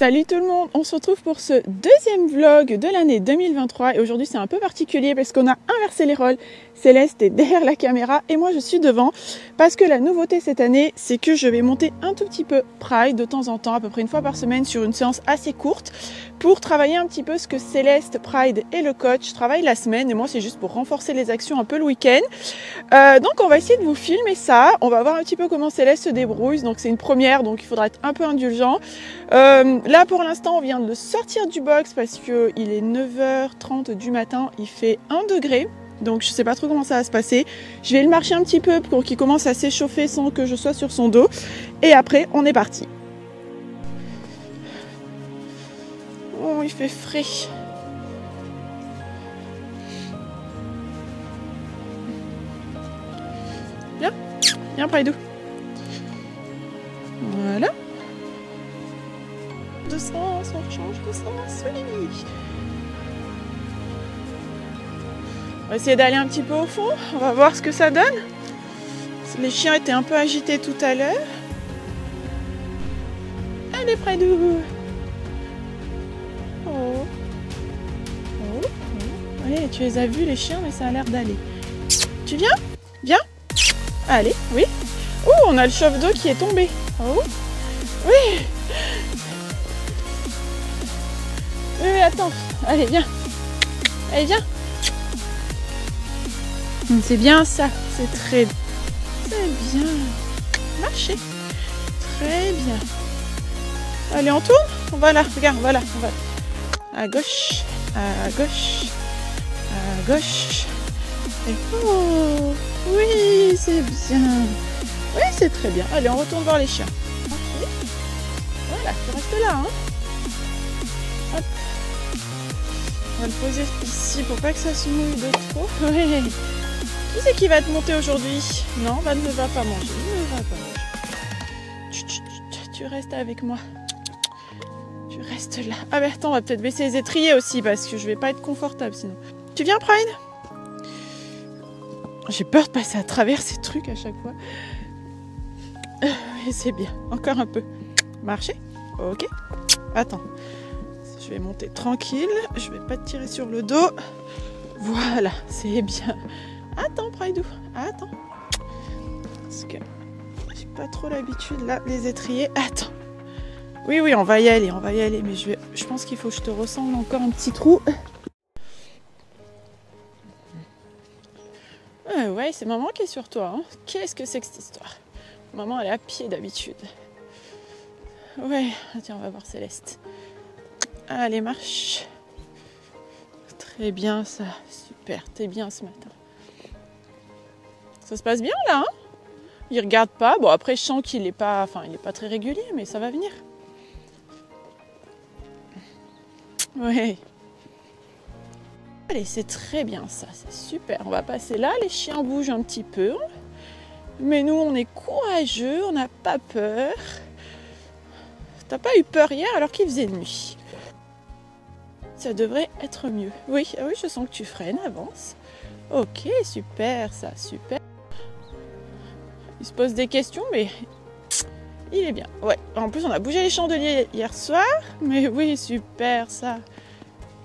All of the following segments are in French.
Salut tout le monde, on se retrouve pour ce deuxième vlog de l'année 2023 et aujourd'hui c'est un peu particulier parce qu'on a inversé les rôles. Céleste est derrière la caméra et moi je suis devant parce que la nouveauté cette année c'est que je vais monter un tout petit peu Pride de temps en temps, à peu près une fois par semaine sur une séance assez courte pour travailler un petit peu ce que Céleste, Pride et le coach travaillent la semaine et moi c'est juste pour renforcer les actions un peu le week-end. Donc on va essayer de vous filmer ça, on va voir un petit peu comment Céleste se débrouille, donc c'est une première donc il faudra être un peu indulgent. Là pour l'instant on vient de le sortir du box parce qu'il est 9h30 du matin, il fait 1 degré. Donc je sais pas trop comment ça va se passer. Je vais le marcher un petit peu pour qu'il commence à s'échauffer sans que je sois sur son dos. Et après on est parti. Oh il fait frais. Viens, viens Praidou. Voilà. De sens, on change de sens, oui. On va essayer d'aller un petit peu au fond, on va voir ce que ça donne. Les chiens étaient un peu agités tout à l'heure. Allez Praidou. Oh. Oh. Oh. Allez, tu les as vus les chiens, mais ça a l'air d'aller. Tu viens? Viens. Allez, oui. Oh, on a le chauffe d'eau qui est tombé. Oh. Oui. Oui, attends. Allez, viens. Allez, viens. C'est bien ça. C'est très bien. C'est bien. Marchez. Très bien. Allez, on tourne. Voilà, regarde, voilà. On va à gauche, à gauche, à gauche. Et oh, oui, c'est bien. Oui, c'est très bien. Allez, on retourne voir les chiens. Okay. Voilà, tu restes là, hein. Hop. On va le poser ici pour pas que ça se mouille de trop. Oui. Qui c'est qui va te monter aujourd'hui? Non, Van ne va pas manger. Ne va pas manger. Tu restes avec moi. Tu restes là. Ah ben attends, on va peut-être baisser les étriers aussi parce que je vais pas être confortable sinon. Tu viens Pride? J'ai peur de passer à travers ces trucs à chaque fois. Et c'est bien. Encore un peu. Marcher. Ok. Attends. Je vais monter tranquille. Je vais pas te tirer sur le dos. Voilà, c'est bien. Attends, Praidou. Attends. Parce que j'ai pas trop l'habitude là, les étriers. Attends. Oui, oui, on va y aller, mais je pense qu'il faut que je te ressemble encore un petit trou. Ouais, c'est maman qui est sur toi. Hein. Qu'est-ce que c'est que cette histoire? Maman, elle est à pied d'habitude. Ouais, tiens, on va voir Céleste. Allez, marche. Très bien, ça. Super, t'es bien ce matin. Ça se passe bien, là, hein? Il regarde pas. Bon, après, je sens qu'il est pas très régulier, mais ça va venir. Ouais. Allez, c'est très bien ça, c'est super. On va passer là, les chiens bougent un petit peu. Mais nous, on est courageux, on n'a pas peur. T'as pas eu peur hier alors qu'il faisait nuit. Ça devrait être mieux. Oui, oui, je sens que tu freines, avance. Ok, super ça, super. Il se pose des questions, mais il est bien. Ouais, en plus on a bougé les chandeliers hier soir. Mais oui, super ça.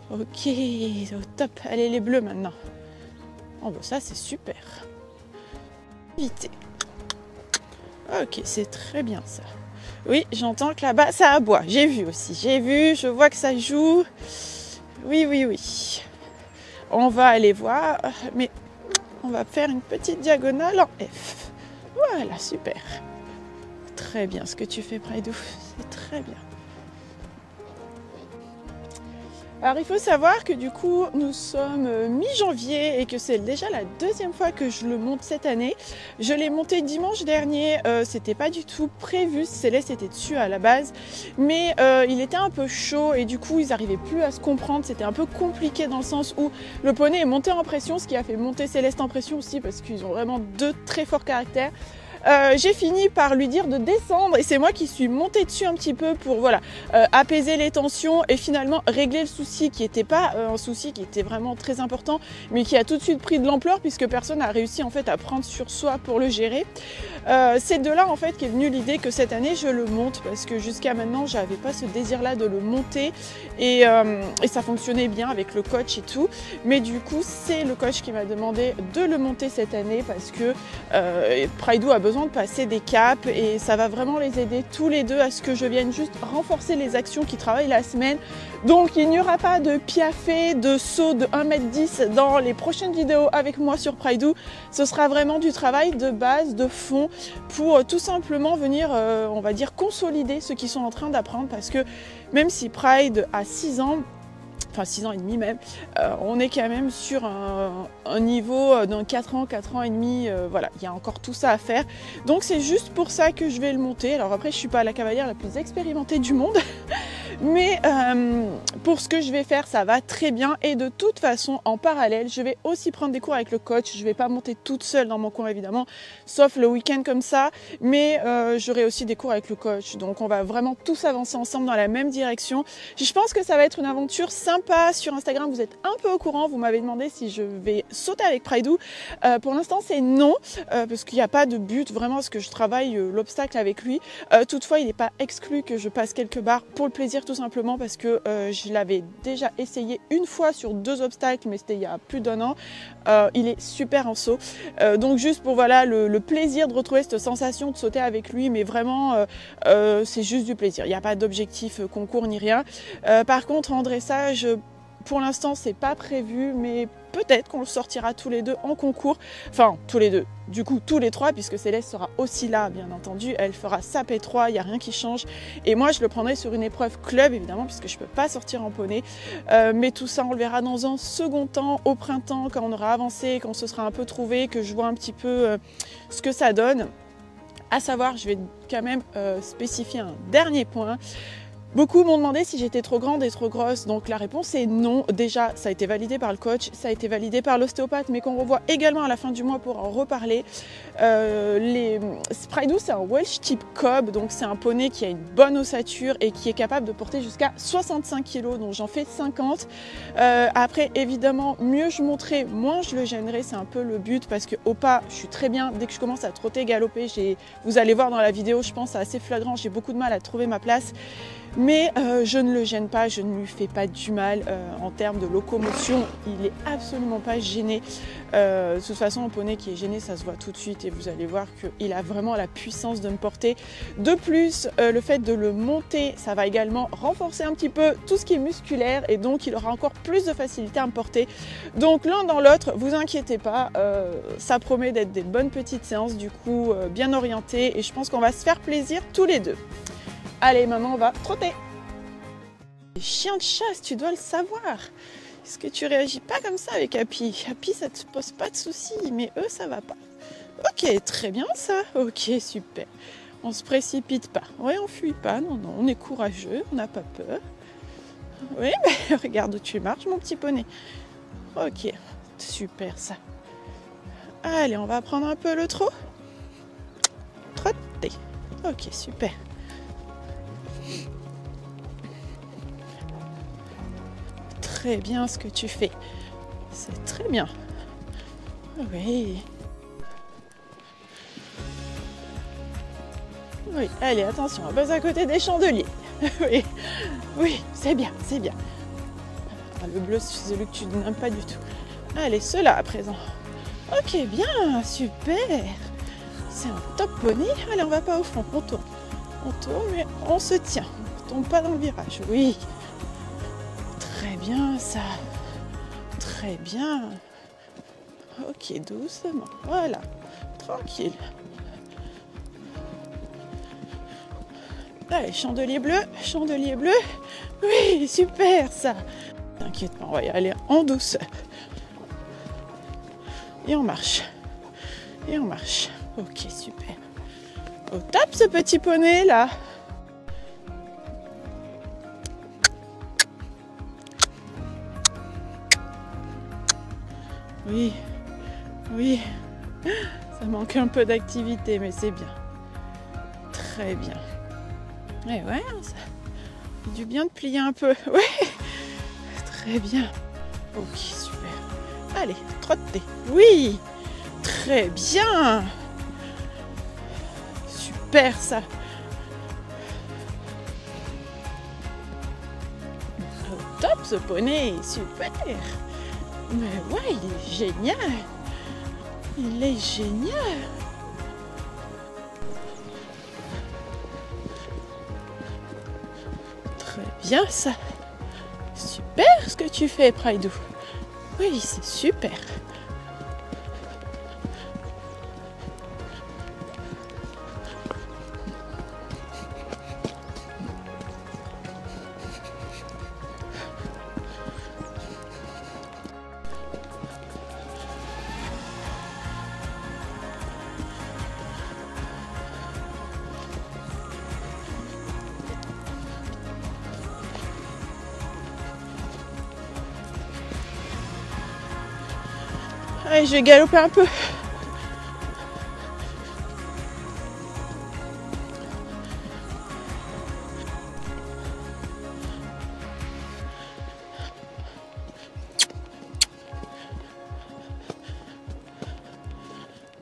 Ok, au top. Allez, les bleus maintenant. Oh, bah ça, c'est super. Vite. Ok, c'est très bien ça. Oui, j'entends que là-bas, ça aboie. J'ai vu aussi. J'ai vu, je vois que ça joue. Oui, oui, oui. On va aller voir, mais on va faire une petite diagonale en F. Voilà, super. Très bien ce que tu fais, Praidou. C'est très bien. Alors il faut savoir que du coup nous sommes mi-janvier et que c'est déjà la deuxième fois que je le monte cette année. Je l'ai monté dimanche dernier, c'était pas du tout prévu, Céleste était dessus à la base, mais il était un peu chaud et du coup ils n'arrivaient plus à se comprendre, c'était un peu compliqué dans le sens où le poney est monté en pression, ce qui a fait monter Céleste en pression aussi parce qu'ils ont vraiment deux très forts caractères. j'ai fini par lui dire de descendre et c'est moi qui suis montée dessus un petit peu pour voilà, apaiser les tensions et finalement régler le souci qui n'était pas un souci qui était vraiment très important mais qui a tout de suite pris de l'ampleur puisque personne n'a réussi en fait à prendre sur soi pour le gérer. C'est de là en fait qu'est venue l'idée que cette année je le monte parce que jusqu'à maintenant j'avais pas ce désir là de le monter et ça fonctionnait bien avec le coach et tout, mais du coup c'est le coach qui m'a demandé de le monter cette année parce que Prideau a besoin de passer des caps et ça va vraiment les aider tous les deux à ce que je vienne juste renforcer les actions qui travaillent la semaine. Donc il n'y aura pas de piafé, de saut de 1,10 m dans les prochaines vidéos avec moi sur Prideau. Ce sera vraiment du travail de base, de fond, pour tout simplement venir, on va dire, consolider ce qu'ils sont en train d'apprendre parce que même si Pride a 6 ans, enfin 6 ans et demi même, on est quand même sur un niveau d'un 4 ans et demi, voilà, il y a encore tout ça à faire. Donc c'est juste pour ça que je vais le monter. Alors après, je suis pas la cavalière la plus expérimentée du monde, mais pour ce que je vais faire, ça va très bien. Et de toute façon, en parallèle, je vais aussi prendre des cours avec le coach. Je vais pas monter toute seule dans mon coin évidemment, sauf le week-end comme ça, mais j'aurai aussi des cours avec le coach. Donc on va vraiment tous avancer ensemble dans la même direction. Je pense que ça va être une aventure sympa. Sur Instagram, vous êtes un peu au courant. Vous m'avez demandé si je vais sauter avec Prideau. Pour l'instant, c'est non, parce qu'il n'y a pas de but vraiment, parce que je travaille l'obstacle avec lui. Toutefois, il n'est pas exclu que je passe quelques barres pour le plaisir, tout simplement parce que je l'avais déjà essayé une fois sur 2 obstacles, mais c'était il y a plus d'1 an. Il est super en saut. Donc juste pour voilà le plaisir de retrouver cette sensation de sauter avec lui, mais vraiment c'est juste du plaisir. Il n'y a pas d'objectif concours ni rien. Par contre, en dressage, pour l'instant, c'est pas prévu, mais peut-être qu'on le sortira tous les deux en concours. Enfin, tous les deux. Du coup, tous les 3, puisque Céleste sera aussi là, bien entendu. Elle fera sa P3, il n'y a rien qui change. Et moi, je le prendrai sur une épreuve club, évidemment, puisque je ne peux pas sortir en poney. Mais tout ça, on le verra dans un second temps, au printemps, quand on aura avancé, quand on se sera un peu trouvé, que je vois un petit peu ce que ça donne. À savoir, je vais quand même spécifier un dernier point. Beaucoup m'ont demandé si j'étais trop grande et trop grosse, donc la réponse est non. Déjà, ça a été validé par le coach, ça a été validé par l'ostéopathe, mais qu'on revoit également à la fin du mois pour en reparler. Prideau, c'est un Welsh type Cob, donc c'est un poney qui a une bonne ossature et qui est capable de porter jusqu'à 65 kg, donc j'en fais 50. Après, évidemment, mieux je monterai, moins je le gênerai, c'est un peu le but, parce qu'au pas, je suis très bien. Dès que je commence à trotter, galoper, vous allez voir dans la vidéo, je pense, c'est assez flagrant, j'ai beaucoup de mal à trouver ma place. Mais je ne le gêne pas, je ne lui fais pas du mal en termes de locomotion, il n'est absolument pas gêné. De toute façon, un poney qui est gêné, ça se voit tout de suite et vous allez voir qu'il a vraiment la puissance de me porter. De plus, le fait de le monter, ça va également renforcer un petit peu tout ce qui est musculaire et donc il aura encore plus de facilité à me porter. Donc l'un dans l'autre, vous inquiétez pas, ça promet d'être des bonnes petites séances du coup, bien orientées et je pense qu'on va se faire plaisir tous les deux. Allez, maintenant on va trotter. Les chiens de chasse, tu dois le savoir. Est-ce que tu réagis pas comme ça avec Happy? Happy, ça te pose pas de soucis, mais eux, ça va pas. Ok, très bien ça. Ok, super. On se précipite pas. Ouais, on fuit pas. Non, non, on est courageux, on n'a pas peur. Oui, mais regarde où tu marches, mon petit poney. Ok, super ça. Allez, on va prendre un peu le trot. Trotter. Ok, super. Très bien ce que tu fais. C'est très bien. Oui. Oui, allez, attention, on passe à côté des chandeliers. Oui, oui, c'est bien, c'est bien. Ah, le bleu, c'est celui que tu n'aimes pas du tout. Allez, ceux-là à présent. Ok, bien, super. C'est un top poney. Allez, on va pas au fond, on tourne. On tourne, mais on se tient. On tombe pas dans le virage, oui. Très bien ça, très bien. Ok, doucement, voilà, tranquille. Allez, chandelier bleu, oui, super ça. T'inquiète pas, on va y aller en douceur. Et on marche, ok, super. Au top ce petit poney là. Oui, oui, ça Ça manque un peu d'activité, mais c'est bien. Très bien. Et ouais, ça fait du bien de plier un peu. Ouais, très bien. Ok, super. Allez, trottez. Oui, très bien. Super ça. Au top ce poney, super. Mais ouais, il est génial. Il est génial. Très bien ça. Super ce que tu fais, Praidou. Oui, c'est super. Allez, je vais galoper un peu.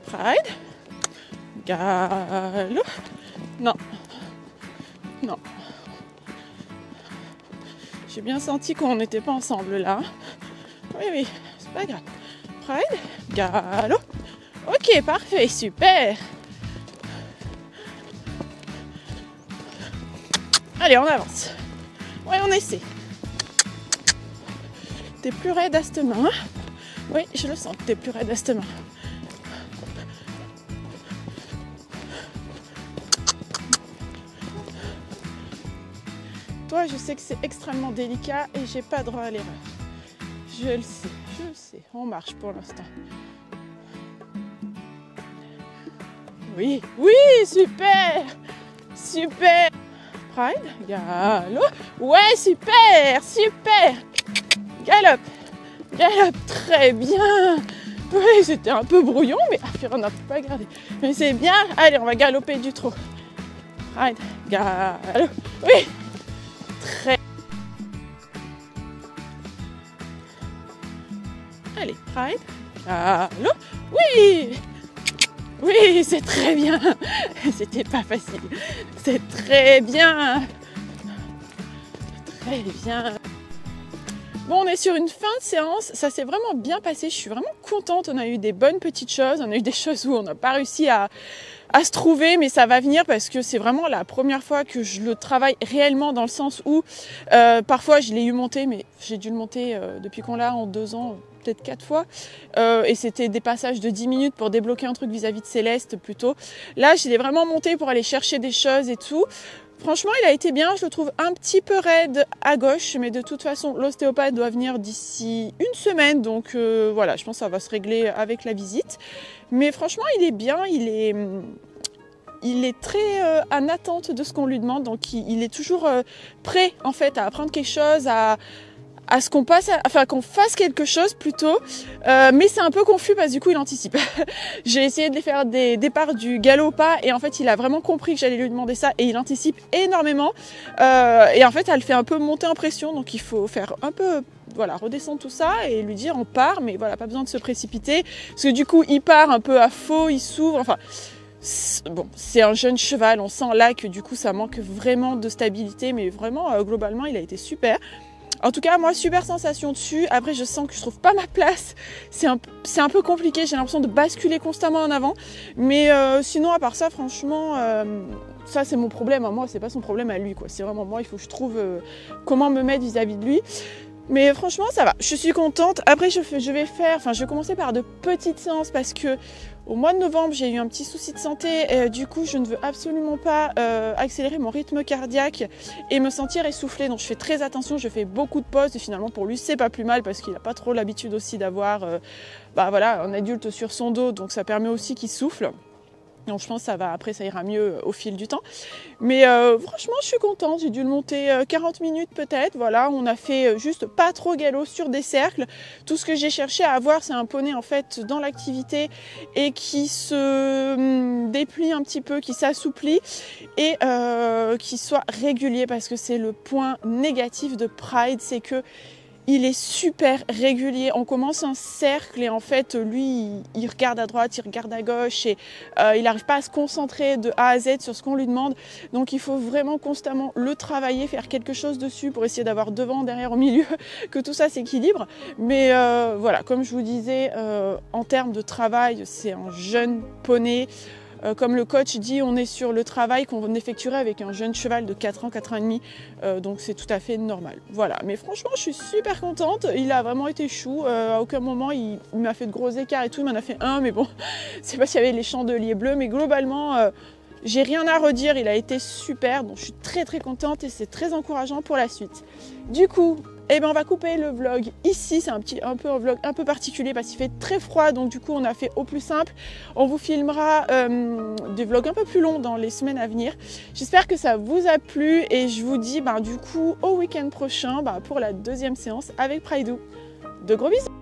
Pride. Galop. Non. Non. J'ai bien senti qu'on n'était pas ensemble là. Oui, oui, c'est pas grave. Pride, galop. Ok, parfait, super. Allez, on avance. Ouais, on essaie. T'es plus raide à cette main. Oui, je le sens, t'es plus raide à cette main. Toi, je sais que c'est extrêmement délicat et j'ai pas droit à l'erreur. Je le sais, je le sais. On marche pour l'instant. Oui, oui, super, super. Pride, galop. Ouais, super, super. Galope, galope, très bien. Oui, c'était un peu brouillon, mais on n'a pas gardé. Mais c'est bien. Allez, on va galoper du trot. Pride, galop. Oui, très. Allez, Pride, galop. Oui. Oui, c'est très bien. C'était pas facile. C'est très bien. Très bien. Bon, on est sur une fin de séance. Ça s'est vraiment bien passé. Je suis vraiment contente. On a eu des bonnes petites choses. On a eu des choses où on n'a pas réussi à se trouver, mais ça va venir parce que c'est vraiment la première fois que je le travaille réellement, dans le sens où parfois je l'ai eu monté, mais j'ai dû le monter depuis qu'on l'a en 2 ans, peut-être 4 fois, et c'était des passages de 10 minutes pour débloquer un truc vis-à-vis de Céleste plutôt. Là, je l'ai vraiment monté pour aller chercher des choses et tout. Franchement, il a été bien, je le trouve un petit peu raide à gauche, mais de toute façon, l'ostéopathe doit venir d'ici 1 semaine, donc voilà, je pense que ça va se régler avec la visite. Mais franchement, il est bien, il est très en attente de ce qu'on lui demande, donc il est toujours prêt en fait à apprendre quelque chose, à ce qu'on passe, enfin qu'on fasse quelque chose plutôt, mais c'est un peu confus parce que du coup il anticipe. J'ai essayé de lui faire des départs du galop pas et en fait il a vraiment compris que j'allais lui demander ça et il anticipe énormément et en fait elle fait un peu monter en pression, donc il faut faire un peu, voilà, redescendre tout ça et lui dire on part, mais voilà, pas besoin de se précipiter parce que du coup il part un peu à faux, il s'ouvre, enfin bon, c'est un jeune cheval, on sent là que du coup ça manque vraiment de stabilité, mais vraiment globalement il a été super. En tout cas, moi, super sensation dessus. Après, je sens que je trouve pas ma place. C'est un peu compliqué. J'ai l'impression de basculer constamment en avant. Mais sinon, à part ça, franchement, ça, c'est mon problème à moi. C'est pas son problème à lui, quoi. C'est vraiment moi. Il faut que je trouve comment me mettre vis-à-vis de lui. Mais franchement, ça va. Je suis contente. Après, je vais commencer par de petites séances parce que au mois de novembre, j'ai eu un petit souci de santé. Et, du coup, je ne veux absolument pas accélérer mon rythme cardiaque et me sentir essoufflée. Donc, je fais très attention. Je fais beaucoup de pauses. Et finalement, pour lui, c'est pas plus mal parce qu'il n'a pas trop l'habitude aussi d'avoir un adulte sur son dos. Donc, ça permet aussi qu'il souffle. Donc je pense que après ça ira mieux au fil du temps. Mais franchement je suis contente, j'ai dû le monter 40 minutes peut-être. Voilà, on a fait juste pas trop galop sur des cercles. Tout ce que j'ai cherché à avoir, c'est un poney en fait dans l'activité et qui se déplie un petit peu, qui s'assouplit et qui soit régulier, parce que c'est le point négatif de Pride, c'est que il est super régulier. On commence un cercle et en fait, lui, il regarde à droite, il regarde à gauche et il n'arrive pas à se concentrer de A à Z sur ce qu'on lui demande. Donc, il faut vraiment constamment le travailler, faire quelque chose dessus pour essayer d'avoir devant, derrière, au milieu, que tout ça s'équilibre. Mais voilà, comme je vous disais, en termes de travail, c'est un jeune poney. Comme le coach dit, on est sur le travail qu'on effectuerait avec un jeune cheval de 4 ans, 4 ans et demi, donc c'est tout à fait normal. Voilà, mais franchement je suis super contente, il a vraiment été chou, à aucun moment il m'a fait de gros écarts et tout, il m'en a fait un, mais bon, c'est pas s'il y avait les chandeliers bleus, mais globalement j'ai rien à redire, il a été super, donc je suis très très contente et c'est très encourageant pour la suite. Du coup, on va couper le vlog ici, c'est un peu un vlog un peu particulier parce qu'il fait très froid, donc du coup on a fait au plus simple. On vous filmera des vlogs un peu plus longs dans les semaines à venir. J'espère que ça vous a plu et je vous dis du coup au week-end prochain pour la deuxième séance avec Prideau. De gros bisous!